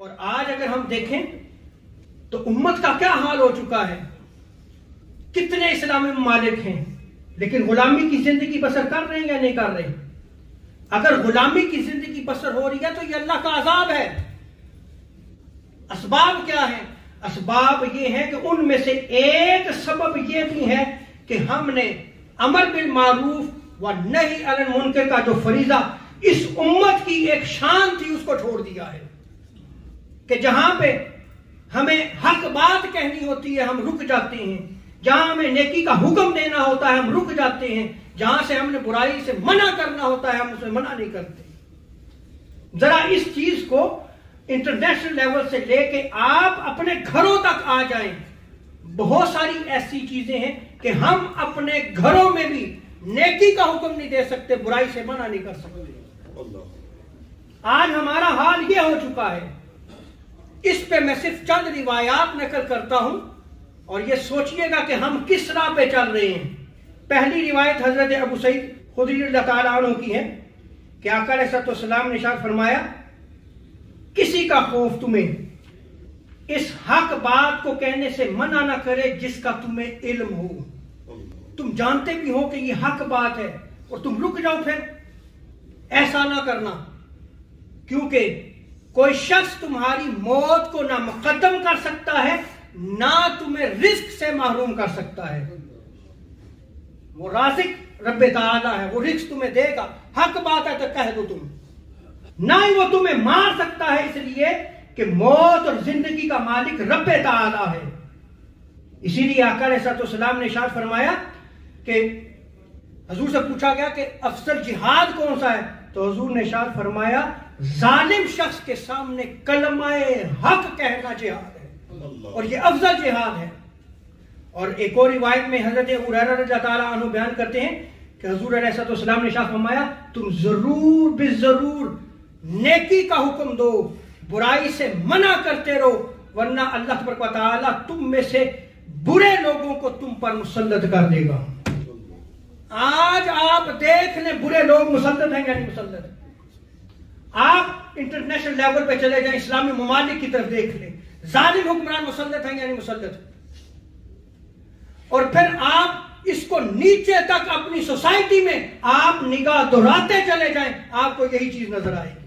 اور آج اگر ہم دیکھیں تو امت کا کیا حال ہو چکا ہے. کتنے اسلامی ممالک ہیں لیکن غلامی کی زندگی بسر کر رہے ہیں یا نہیں کر رہے؟ اگر غلامی کی زندگی بسر ہو رہی ہے تو یہ اللہ کا عذاب ہے. اسباب کیا ہیں؟ اسباب یہ ہیں کہ ان میں سے ایک سبب یہ بھی ہے کہ ہم نے امر بالمعروف و نہی عن المنکر کا جو فریضہ اس امت کی ایک شان تھی اس کو چھوڑ دیا ہے. کہ جہاں پہ ہمیں حق بات کہنی ہوتی ہے ہم رک جاتے ہیں، جہاں ہمیں نیکی کا حکم دینا ہوتا ہے ہم رک جاتے ہیں، جہاں سے ہم نے برائی سے منع کرنا ہوتا ہے ہم اسے منع نہیں کرتے. ذرا اس چیز کو انٹرنیشنل لیول سے لے کے آپ اپنے گھروں تک آ جائیں. بہت ساری ایسی چیزیں ہیں کہ ہم اپنے گھروں میں بھی نیکی کا حکم نہیں دے سکتے، برائی سے منع نہیں کر سکتے. آج ہمارا حال یہ ہو چکا ہے. اس پہ میں صرف چند روایات نقل کرتا ہوں اور یہ سوچئے گا کہ ہم کس راہ پہ چل رہے ہیں. پہلی روایت حضرت ابو سعید خدری رضی اللہ تعالیٰ عنہ کی ہے کہ آقا علیہ الصلوۃ والسلام نے ارشاد فرمایا کسی کا خوف تمہیں اس حق بات کو کہنے سے منع نہ کرے جس کا تمہیں علم ہو. تم جانتے بھی ہو کہ یہ حق بات ہے اور تم رک جاؤ، پھر ایسا نہ کرنا، کیونکہ کوئی شخص تمہاری موت کو نہ مقدم کر سکتا ہے نہ تمہیں رزق سے محروم کر سکتا ہے. وہ رازق رب تعالیٰ ہے، وہ رزق تمہیں دے گا. حق بات ہے تو کہہ دو تم. نہ ہی وہ تمہیں مار سکتا ہے اس لیے کہ موت اور زندگی کا مالک رب تعالیٰ ہے. اسی لیے آقا علیہ الصلوۃ والسلام نے ارشاد فرمایا کہ حضور سے پوچھا گیا کہ افضل جہاد کون سا ہے تو حضور نے ارشاد فرمایا ظالم شخص کے سامنے کلمہ حق کہنا جہاد ہے اور یہ افضل جہاد ہے. اور ایک اور روایت میں حضرت ابو ہریرہ رضی اللہ تعالیٰ عنہ بیان کرتے ہیں کہ حضور علیہ الصلوۃ والسلام نے ارشاد فرمایا تم ضرور بالضرور نیکی کا حکم دو، برائی سے منع کرتے رہو، ورنہ اللہ تبارک و تعالیٰ تم میں سے برے لوگوں کو تم پر مسلط کر دے گا. آج آپ دیکھ لیں برے لوگ مسلط ہیں یا نہیں مسلط. آپ انٹرنیشنل لیول پہ چلے جائیں، اسلامی ممالک کی طرف دیکھ لیں، ظالم حکمران مسلط ہیں یا نہیں مسلط. اور پھر آپ اس کو نیچے تک اپنی سوسائٹی میں آپ نگاہ دہراتے چلے جائیں، آپ کو یہی چیز نظر آئے گی.